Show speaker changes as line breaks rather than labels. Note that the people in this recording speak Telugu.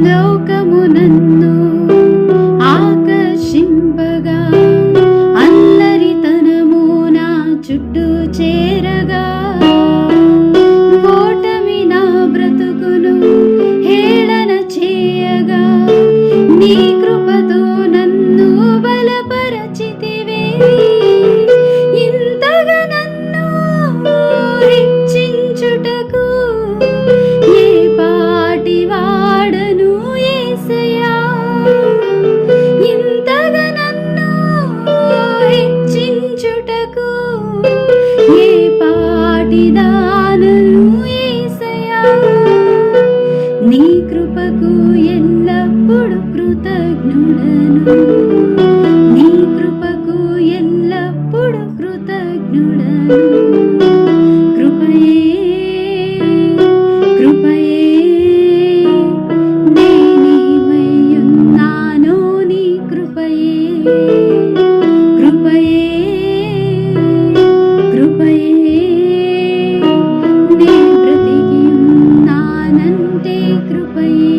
లోకము నన్ను ఆకర్షింపగా, అల్లరితనము నా చుట్టూ చేరగా, ఓటమి నా బ్రతుకును హేళన చేయగా, నీ కృపతో నన్ను బలపరచితివే. ఇంతగా నన్ను హెచ్చించుటకు ఏ పాటి వాడను యేసయ్యా. ఇంతగా నన్ను హెచ్చించుటకు ఏ పాటి దానను యేసయ్యా. నీ కృపకు ఎల్లప్పుడు కృతజ్ఞుడను, నీ కృపకు ఎల్లప్పుడు కృతజ్ఞుడను. కృపయే కృపయే నేనేమయ్యున్నానో నీ కృపయే. కృపయే కృపయే నే బ్రతికి ఉన్నానంటే కృపయే.